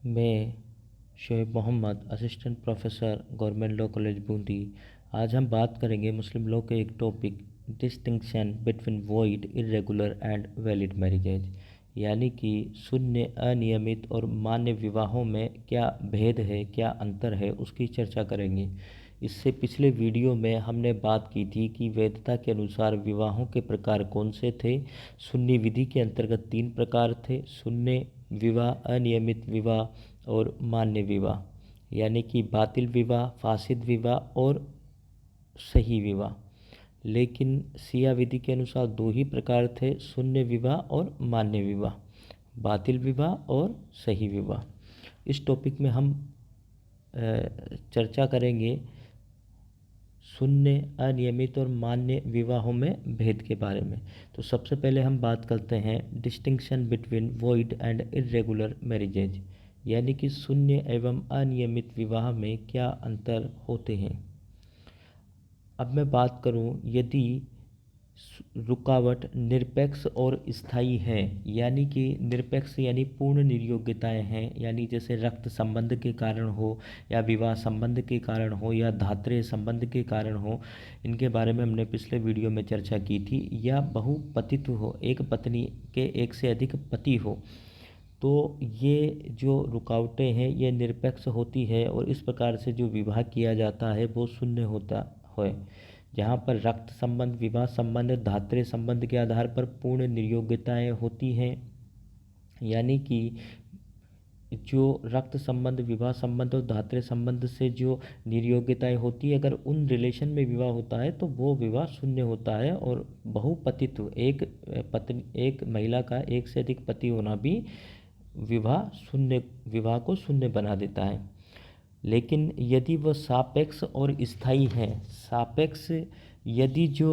मैं Shoaib Mohammad, assistant professor, government law college Bundi. आज हम बात करेंगे मुस्लिम लॉ के एक topic, distinction between void, irregular and valid marriages, यानी कि शून्य, अनियमित और मान्य विवाहों में क्या भेद है, क्या अंतर है, उसकी चर्चा करेंगे। इससे पिछले वीडियो में हमने बात की थी कि वैधता के अनुसार विवाहों के प्रकार कौन से थे। सुन्नी विधि के अंतर्गत 3 प्रकार थे: शून्य विवाह, अनियमित विवाह और मान्य विवाह, यानी कि बातिल विवाह, फासिद विवाह और सही विवाह। लेकिन सिया विधि के अनुसार 2 ही प्रकार थे: शून्य विवाह और मान्य विवाह, बातिल विवाह और सही विवाह। इस टॉपिक में हम चर्चा करेंगे शून्य, अनियमित और मान्य विवाहों में भेद के बारे में। तो सबसे पहले हम बात करते हैं distinction between void and irregular marriages, यानी कि शून्य एवं अनियमित विवाह में क्या अंतर होते हैं। अब मैं बात करूं, यदि रुकावट निरपेक्ष और स्थायी है, यानी कि निरपेक्ष यानी पूर्ण निर्योग्यताएं हैं, यानी जैसे रक्त संबंध के कारण हो या विवाह संबंध के कारण हो या धात्रेय संबंध के कारण हो, इनके बारे में हमने पिछले वीडियो में चर्चा की थी। या बहुपतित्व हो, एक पत्नी के एक से अधिक पति हो, तो ये जो रुकावटें हैं ये निरपेक्ष होती है और इस प्रकार से जो विवाह किया जाता है वो शून्य होता है। जहाँ पर रक्त संबंध, विवाह संबंध, धात्रेय संबंध के आधार पर पूर्ण निर्योग्यताएं होती हैं, यानी कि जो रक्त संबंध, विवाह संबंध और धात्रेय संबंध से जो निर्योग्यताएं होती है, अगर उन रिलेशन में विवाह होता है तो वो विवाह शून्य होता है। और बहुपतित्व, एक पत्नी, एक महिला का एक से अधिक पति होना भी विवाह को शून्य बना देता है। लेकिन यदि वह सापेक्ष और स्थायी है, सापेक्ष यदि जो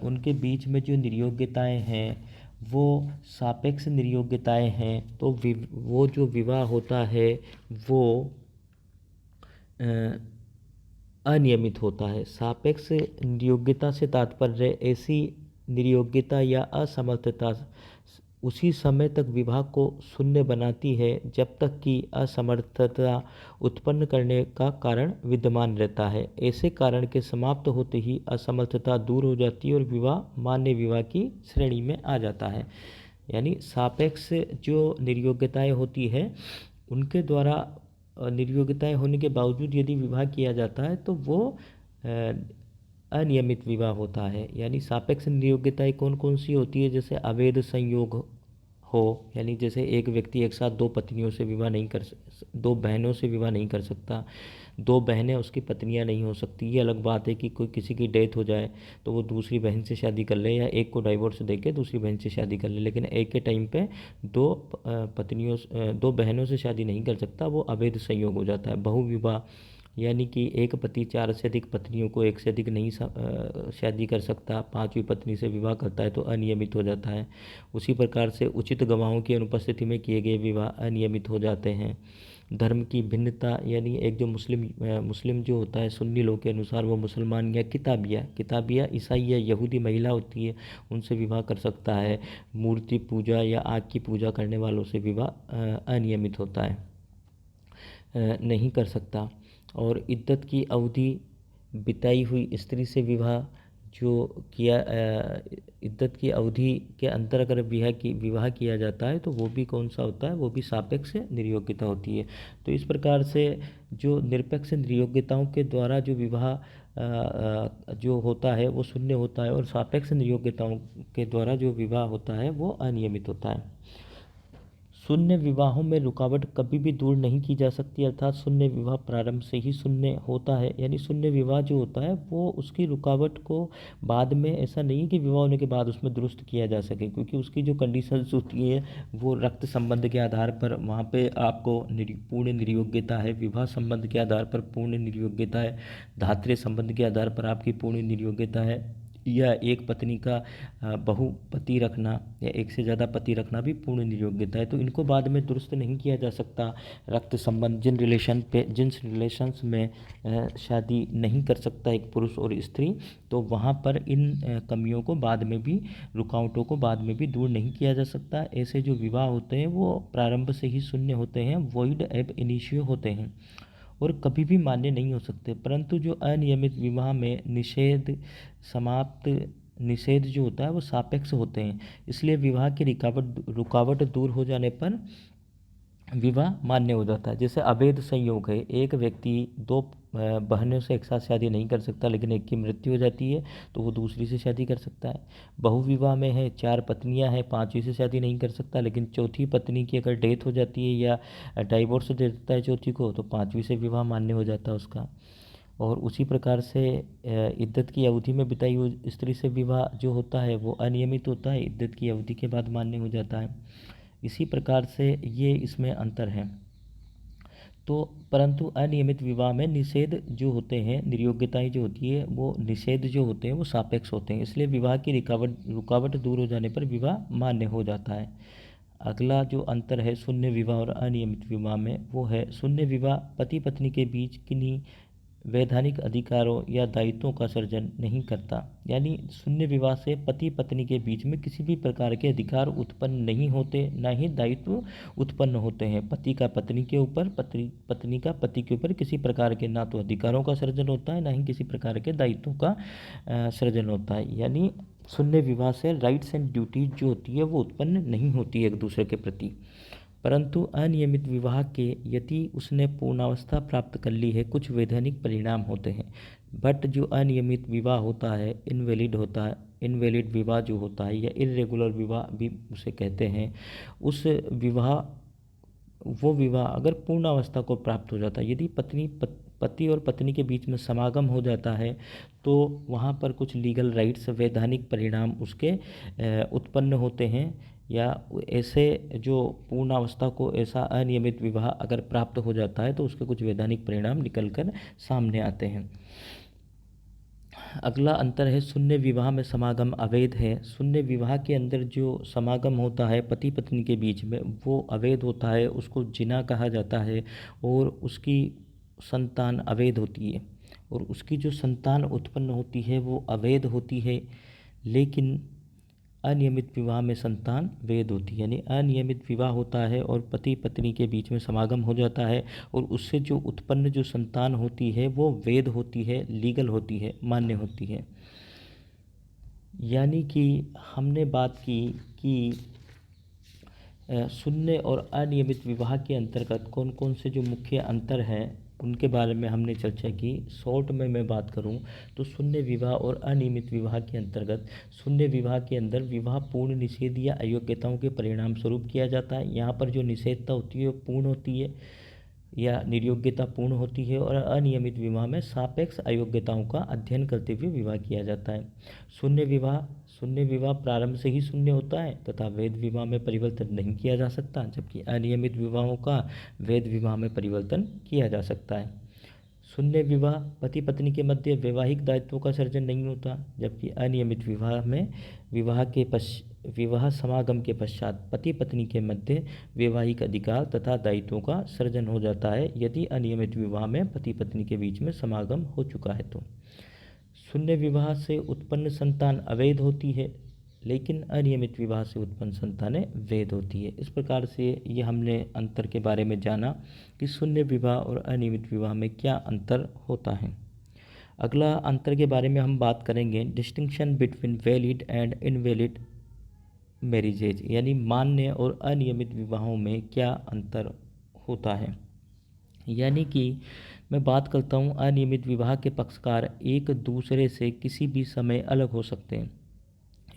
उनके बीच में जो निर्योग्यताएं हैं वो सापेक्ष निर्योग्यताएं हैं, तो वो जो विवाह होता है वो अनियमित होता है। सापेक्ष निर्योग्यता से तात्पर्य ऐसी निर्योग्यता या असमर्थता उसी समय तक विवाह को शून्य बनाती है जब तक कि असमर्थता उत्पन्न करने का कारण विद्यमान रहता है। ऐसे कारण के समाप्त होते ही असमर्थता दूर हो जाती है और विवाह मान्य विवाह की श्रेणी में आ जाता है। यानी सापेक्ष जो निर्योग्यताएं होती है, उनके द्वारा निर्योग्यताएं होने के बावजूद यदि विवाह किया जाता है तो वो अनियमित विवाह होता है। यानी सापेक्ष निर्योग्यताएं कौन कौन सी होती है, जैसे अवैध संयोग हो, यानी जैसे एक व्यक्ति एक साथ 2 पत्नियों से विवाह नहीं कर 2 बहनों से विवाह नहीं कर सकता, 2 बहनें उसकी पत्नियां नहीं हो सकती। ये अलग बात है कि कोई किसी की डेथ हो जाए तो वो दूसरी बहन से शादी कर ले या एक को डाइवोर्स देके दूसरी बहन से शादी कर ले, लेकिन एक के टाइम पे 2 बहनों से शादी नहीं कर सकता, वो अवैध संयोग हो जाता है। बहुविवाह, यानी कि एक पति 4 से अधिक पत्नियों को एक से अधिक नहीं शादी कर सकता, 5वीं पत्नी से विवाह करता है तो अनियमित हो जाता है। उसी प्रकार से उचित गवाहों की अनुपस्थिति में किए गए विवाह अनियमित हो जाते हैं। धर्म की भिन्नता, यानी एक जो मुस्लिम जो होता है सुन्नी लोग के अनुसार वो मुसलमान या किताबिया ईसाई या यहूदी महिला होती है, उनसे विवाह कर सकता है। मूर्ति पूजा या आग की पूजा करने वालों से विवाह अनियमित होता है, नहीं कर सकता। और इद्दत की अवधि बिताई हुई स्त्री से विवाह जो किया इद्दत की अवधि के अंतर अगर विवाह किया जाता है तो वो भी कौन सा होता है, वो भी सापेक्ष निर्योग्यता होती है। तो इस प्रकार से जो निरपेक्ष निर्योग्यताओं के द्वारा जो विवाह जो होता है वो शून्य होता है और सापेक्ष निर्योग्यताओं के द्वारा जो विवाह होता है वो अनियमित होता है। शून्य विवाहों में रुकावट कभी भी दूर नहीं की जा सकती, अर्थात शून्य विवाह प्रारंभ से ही शून्य होता है। यानी शून्य विवाह जो होता है वो उसकी रुकावट को बाद में, ऐसा नहीं है कि विवाह होने के बाद उसमें दुरुस्त किया जा सके, क्योंकि उसकी जो कंडीशंस होती है वो रक्त संबंध के आधार पर वहाँ पे आपको पूर्ण निर्योग्यता है, विवाह संबंध के आधार पर पूर्ण निर्योग्यता है, धात्रेय संबंध के आधार पर आपकी पूर्ण निर्योग्यता है। या एक पत्नी का बहुपति रखना या एक से ज़्यादा पति रखना भी पूर्ण निर्योग्यता है। तो इनको बाद में दुरुस्त नहीं किया जा सकता। रक्त संबंध जिन रिलेशंस में शादी नहीं कर सकता एक पुरुष और स्त्री, तो वहाँ पर इन कमियों को बाद में भी, रुकावटों को बाद में भी दूर नहीं किया जा सकता। ऐसे जो विवाह होते हैं वो प्रारंभ से ही शून्य होते हैं, वॉइड एब इनिशियो होते हैं और कभी भी मान्य नहीं हो सकते। परंतु जो अनियमित विवाह में निषेध जो होता है वो सापेक्ष होते हैं, इसलिए विवाह की रुकावट दूर हो जाने पर विवाह मान्य हो जाता है। जैसे अवैध संयोग है, एक व्यक्ति दो बहनों से एक साथ शादी नहीं कर सकता, लेकिन एक की मृत्यु हो जाती है तो वो दूसरी से शादी कर सकता है। बहुविवाह में है, 4 पत्नियां हैं, पांचवी से शादी नहीं कर सकता, लेकिन चौथी पत्नी की अगर डेथ हो जाती है या डाइवोर्स दे देता है चौथी को, तो पांचवी से विवाह मान्य हो जाता है उसका। और उसी प्रकार से इद्दत की अवधि में बिताई हुई स्त्री से विवाह जो होता है वो अनियमित होता है, इद्दत की अवधि के बाद मान्य हो जाता है। इसी प्रकार से ये इसमें अंतर है। तो परंतु अनियमित विवाह में निषेध जो होते हैं, निर्योग्यताएं जो होती है, वो निषेध जो होते हैं वो सापेक्ष होते हैं, इसलिए विवाह की रुकावट दूर हो जाने पर विवाह मान्य हो जाता है। अगला जो अंतर है शून्य विवाह और अनियमित विवाह में, वो है शून्य विवाह पति पत्नी के बीच किन्हीं वैधानिक अधिकारों या दायित्वों का सर्जन नहीं करता। यानी शून्य विवाह से पति पत्नी के बीच में किसी भी प्रकार के अधिकार उत्पन्न नहीं होते, ना ही दायित्व उत्पन्न होते हैं। पति का पत्नी के ऊपर, पत्नी का पति के ऊपर किसी प्रकार के ना तो अधिकारों का सर्जन होता है, ना ही किसी प्रकार के दायित्वों का सर्जन होता है। यानी शून्य विवाह से राइट्स एंड ड्यूटीज जो होती है वो उत्पन्न नहीं होती है एक दूसरे के प्रति। परंतु अनियमित विवाह के यदि उसने पूर्णावस्था प्राप्त कर ली है, कुछ वैधानिक परिणाम होते हैं। बट जो अनियमित विवाह होता है इनवैलिड होता है, इनवैलिड विवाह जो होता है या इर्रेगुलर विवाह भी उसे कहते हैं, उस विवाह वो विवाह अगर पूर्णावस्था को प्राप्त हो जाता है, यदि पति और पत्नी के बीच में समागम हो जाता है, तो वहाँ पर कुछ लीगल राइट्स, वैधानिक परिणाम उसके उत्पन्न होते हैं। या ऐसे जो पूर्णावस्था को ऐसा अनियमित विवाह अगर प्राप्त हो जाता है तो उसके कुछ वैधानिक परिणाम निकल कर सामने आते हैं। अगला अंतर है शून्य विवाह में समागम अवैध है। शून्य विवाह के अंदर जो समागम होता है पति पत्नी के बीच में वो अवैध होता है, उसको जिना कहा जाता है और उसकी संतान अवैध होती है और उसकी जो संतान उत्पन्न होती है वो अवैध होती है। लेकिन अनियमित विवाह में संतान वैध होती है, यानी अनियमित विवाह होता है और पति पत्नी के बीच में समागम हो जाता है और उससे जो उत्पन्न जो संतान होती है वो वैध होती है, लीगल होती है, मान्य होती है। यानी कि हमने बात की कि शून्य और अनियमित विवाह के अंतर्गत कौन कौन से जो मुख्य अंतर हैं उनके बारे में हमने चर्चा की। शॉर्ट में मैं बात करूं तो शून्य विवाह और अनियमित विवाह के अंतर्गत, शून्य विवाह के अंदर विवाह पूर्ण निषेध या अयोग्यताओं के परिणाम स्वरूप किया जाता है। यहाँ पर जो निषेधता होती है वो पूर्ण होती है या निर्योग्यता पूर्ण होती है और अनियमित विवाह में सापेक्ष अयोग्यताओं का अध्ययन करते हुए विवाह किया जाता है। शून्य विवाह प्रारंभ से ही शून्य होता है तथा वैध विवाह में परिवर्तन नहीं किया जा सकता, जबकि अनियमित विवाहों का वैध विवाह में परिवर्तन किया जा सकता है। शून्य विवाह पति पत्नी के मध्य वैवाहिक दायित्वों का सर्जन नहीं होता, जबकि अनियमित विवाह में विवाह समागम के पश्चात पति पत्नी के मध्य वैवाहिक अधिकार तथा दायित्वों का सर्जन हो जाता है, यदि अनियमित विवाह में पति पत्नी के बीच में समागम हो चुका है तो। शून्य विवाह से उत्पन्न संतान अवैध होती है, लेकिन अनियमित विवाह से उत्पन्न संतानें वैध होती है। इस प्रकार से ये हमने अंतर के बारे में जाना कि शून्य विवाह और अनियमित विवाह में क्या अंतर होता है। अगला अंतर के बारे में हम बात करेंगे distinction between valid and invalid marriages, यानी मान्य और अनियमित विवाहों में क्या अंतर होता है। यानी कि मैं बात करता हूँ अनियमित विवाह के पक्षकार एक दूसरे से किसी भी समय अलग हो सकते हैं,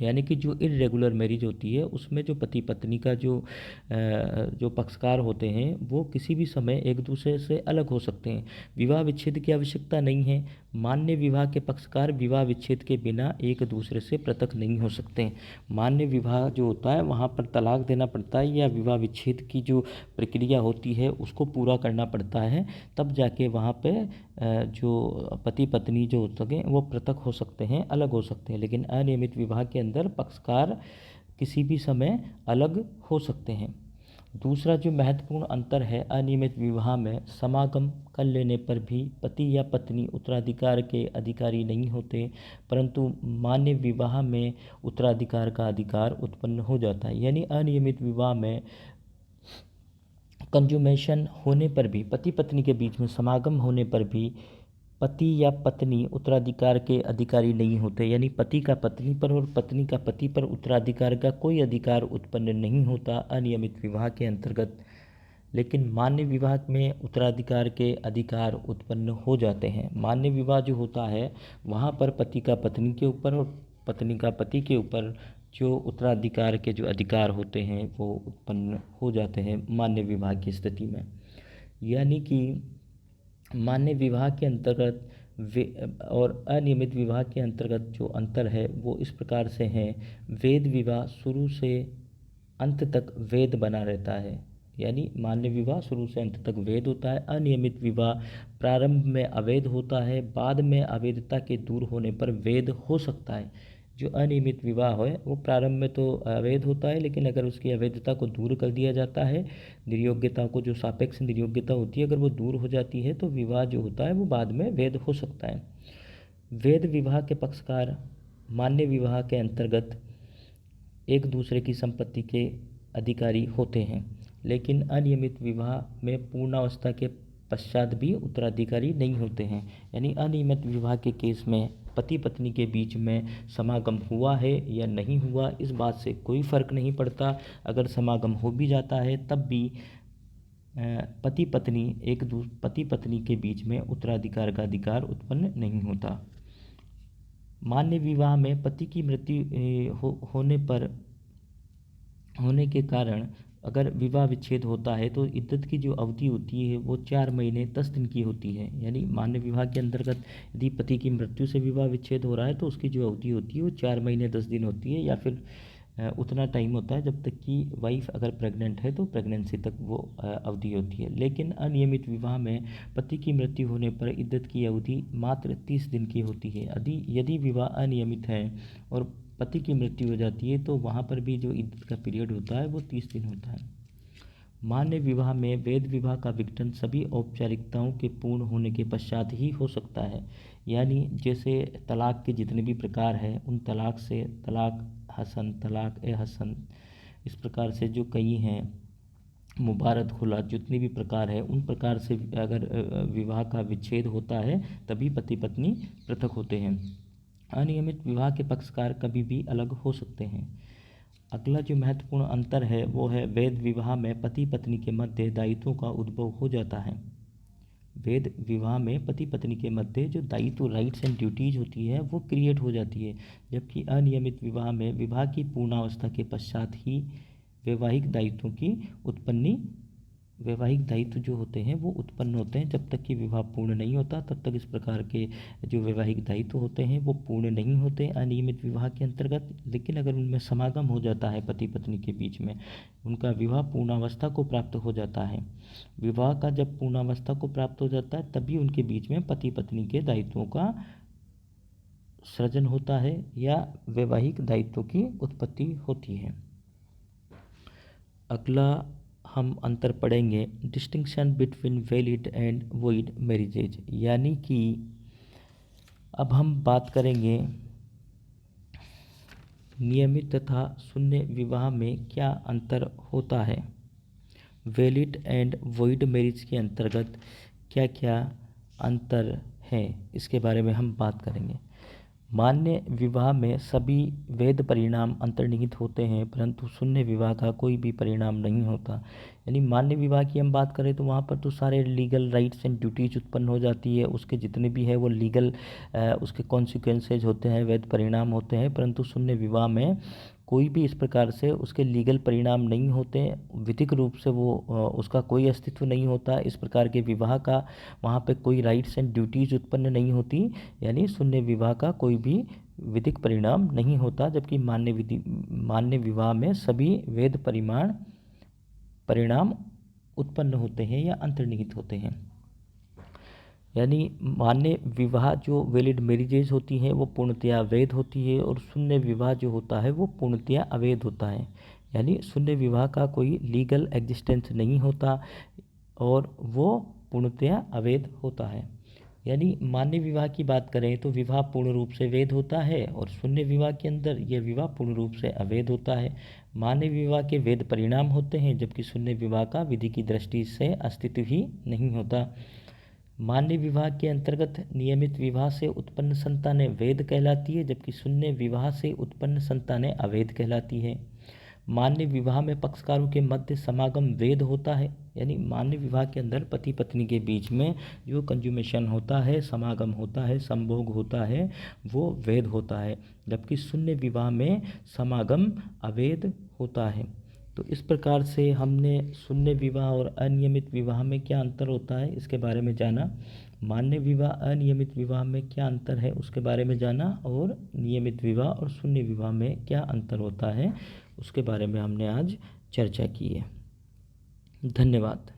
यानी कि जो इर्रेगुलर मैरिज होती है उसमें जो पति पत्नी का जो पक्षकार होते हैं वो किसी भी समय एक दूसरे से अलग हो सकते हैं। विवाह विच्छेद की आवश्यकता नहीं है। मान्य विवाह के पक्षकार विवाह विच्छेद के बिना एक दूसरे से पृथक नहीं हो सकते हैं। मान्य विवाह जो होता है वहाँ पर तलाक देना पड़ता है या विवाह विच्छेद की जो प्रक्रिया होती है उसको पूरा करना पड़ता है, तब जाके वहाँ पे जो पति पत्नी जो हो सके वो पृथक हो सकते हैं, अलग हो सकते हैं। लेकिन अनियमित विवाह के अंदर पक्षकार किसी भी समय अलग हो सकते हैं। दूसरा जो महत्वपूर्ण अंतर है, अनियमित विवाह में समागम कर लेने पर भी पति या पत्नी उत्तराधिकार के अधिकारी नहीं होते, परंतु मान्य विवाह में उत्तराधिकार का अधिकार उत्पन्न हो जाता है। यानी अनियमित विवाह में कंजुमेशन होने पर भी, पति पत्नी के बीच में समागम होने पर भी पति या पत्नी उत्तराधिकार के अधिकारी नहीं होते। यानी पति का पत्नी पर और पत्नी का पति पर उत्तराधिकार का कोई अधिकार उत्पन्न नहीं होता अनियमित विवाह के अंतर्गत। लेकिन मान्य विवाह में उत्तराधिकार के अधिकार उत्पन्न हो जाते हैं। मान्य विवाह जो होता है वहाँ पर पति का पत्नी के ऊपर और पत्नी का पति के ऊपर जो उत्तराधिकार के जो अधिकार होते हैं वो उत्पन्न हो जाते हैं मान्य विवाह की स्थिति में। यानी कि मान्य विवाह के अंतर्गत और अनियमित विवाह के अंतर्गत जो अंतर है वो इस प्रकार से है। वेद विवाह शुरू से अंत तक वेद बना रहता है। यानी मान्य विवाह शुरू से अंत तक वेद होता है। अनियमित विवाह प्रारंभ में अवैध होता है, बाद में अवैधता के दूर होने पर वेद हो सकता है। जो अनियमित विवाह है वो प्रारंभ में तो अवैध होता है, लेकिन अगर उसकी अवैधता को दूर कर दिया जाता है, निर्योग्यता को, जो सापेक्ष निर्योग्यता होती है, अगर वो दूर हो जाती है तो विवाह जो होता है वो बाद में वैध हो सकता है। वैध विवाह के पक्षकार मान्य विवाह के अंतर्गत एक दूसरे की संपत्ति के अधिकारी होते हैं, लेकिन अनियमित विवाह में पूर्णावस्था के पश्चात भी उत्तराधिकारी नहीं होते हैं। यानी अनियमित विवाह के केस में पति पत्नी के बीच में समागम हुआ है या नहीं हुआ इस बात से कोई फ़र्क नहीं पड़ता। अगर समागम हो भी जाता है तब भी पति पत्नी के बीच में उत्तराधिकार का अधिकार उत्पन्न नहीं होता। मान्य विवाह में पति की मृत्यु होने के कारण अगर विवाह विच्छेद होता है तो इद्दत की जो अवधि होती है वो 4 महीने 10 दिन की होती है। यानी मान्य विवाह के अंतर्गत यदि पति की मृत्यु से विवाह विच्छेद हो रहा है तो उसकी जो अवधि होती है वो 4 महीने 10 दिन होती है, या फिर उतना टाइम होता है जब तक कि वाइफ अगर प्रेग्नेंट है तो प्रेगनेंसी तक वो अवधि होती है। लेकिन अनियमित विवाह में पति की मृत्यु होने पर इद्दत की अवधि मात्र 30 दिन की होती है। यदि विवाह अनियमित है और पति की मृत्यु हो जाती है तो वहाँ पर भी जो इद्दत का पीरियड होता है वो 30 दिन होता है। मान्य विवाह में वैध विवाह का विघटन सभी औपचारिकताओं के पूर्ण होने के पश्चात ही हो सकता है। यानी जैसे तलाक के जितने भी प्रकार हैं उन तलाक से तलाक हसन, तलाक ए हसन, इस प्रकार से जो कई हैं, मुबारत खुला, जितने भी प्रकार हैं उन प्रकार से अगर विवाह का विच्छेद होता है तभी पति पत्नी पृथक होते हैं। अनियमित विवाह के पक्षकार कभी भी अलग हो सकते हैं। अगला जो महत्वपूर्ण अंतर है वो है वैध विवाह में पति पत्नी के मध्य दायित्वों का उद्भव हो जाता है। वैध विवाह में पति पत्नी के मध्य जो दायित्व, राइट्स एंड ड्यूटीज होती है वो क्रिएट हो जाती है, जबकि अनियमित विवाह में विवाह की पूर्णावस्था के पश्चात ही वैवाहिक दायित्व जो होते हैं वो उत्पन्न होते हैं। जब तक कि विवाह पूर्ण नहीं होता तब तक इस प्रकार के जो वैवाहिक दायित्व होते हैं वो पूर्ण नहीं होते अनियमित विवाह के अंतर्गत। लेकिन अगर उनमें समागम हो जाता है पति पत्नी के बीच में, उनका विवाह पूर्णावस्था को प्राप्त हो जाता है। विवाह का जब पूर्णावस्था को प्राप्त हो जाता है तभी उनके बीच में पति पत्नी के दायित्वों का सृजन होता है या वैवाहिक दायित्वों की उत्पत्ति होती है। अगला हम अंतर पढ़ेंगे distinction between valid and void marriages. यानी कि अब हम बात करेंगे नियमित तथा शून्य विवाह में क्या अंतर होता है। वैलिड एंड वॉइड मैरिज के अंतर्गत क्या क्या अंतर है इसके बारे में हम बात करेंगे। मान्य विवाह में सभी वैध परिणाम अंतर्निहित होते हैं, परंतु शून्य विवाह का कोई भी परिणाम नहीं होता। यानी मान्य विवाह की हम बात करें तो वहाँ पर तो सारे लीगल राइट्स एंड ड्यूटीज उत्पन्न हो जाती है, उसके जितने भी है वो लीगल उसके कॉन्सिक्वेंसेज होते हैं, वैध परिणाम होते हैं। परंतु शून्य विवाह में कोई भी इस प्रकार से उसके लीगल परिणाम नहीं होते, विधिक रूप से वो उसका कोई अस्तित्व नहीं होता। इस प्रकार के विवाह का वहाँ पे कोई राइट्स एंड ड्यूटीज उत्पन्न नहीं होती, यानी शून्य विवाह का कोई भी विधिक परिणाम नहीं होता। जबकि मान्य विवाह में सभी वैध परिणाम उत्पन्न होते हैं या अंतर्निहित होते हैं। यानी मान्य विवाह जो वैलिड मैरिजेज होती हैं वो पूर्णतया वैध होती है, और शून्य विवाह जो होता है वो पूर्णतया अवैध होता है। यानी शून्य विवाह का कोई लीगल एग्जिस्टेंस नहीं होता और वो पूर्णतया अवैध होता है। यानी मान्य विवाह की बात करें तो विवाह पूर्ण रूप से वैध होता है, और शून्य विवाह के अंदर यह विवाह पूर्ण रूप से अवैध होता है। मान्य विवाह के वैध परिणाम होते हैं, जबकि शून्य विवाह का विधि की दृष्टि से अस्तित्व ही नहीं होता। मान्य विवाह के अंतर्गत नियमित विवाह से उत्पन्न संतानें वैध कहलाती है, जबकि शून्य विवाह से उत्पन्न संतानें अवैध कहलाती है। मान्य विवाह में पक्षकारों के मध्य समागम वैध होता है। यानी मान्य विवाह के अंदर पति पत्नी के बीच में जो कंज्यूमेशन होता है, समागम होता है, संभोग होता है, वो वैध होता है। जबकि शून्य विवाह में समागम अवैध होता है। तो इस प्रकार से हमने शून्य विवाह और अनियमित विवाह में क्या अंतर होता है इसके बारे में जाना, मान्य विवाह अनियमित विवाह में क्या अंतर है उसके बारे में जाना, और नियमित विवाह और शून्य विवाह में क्या अंतर होता है उसके बारे में हमने आज चर्चा की है। धन्यवाद।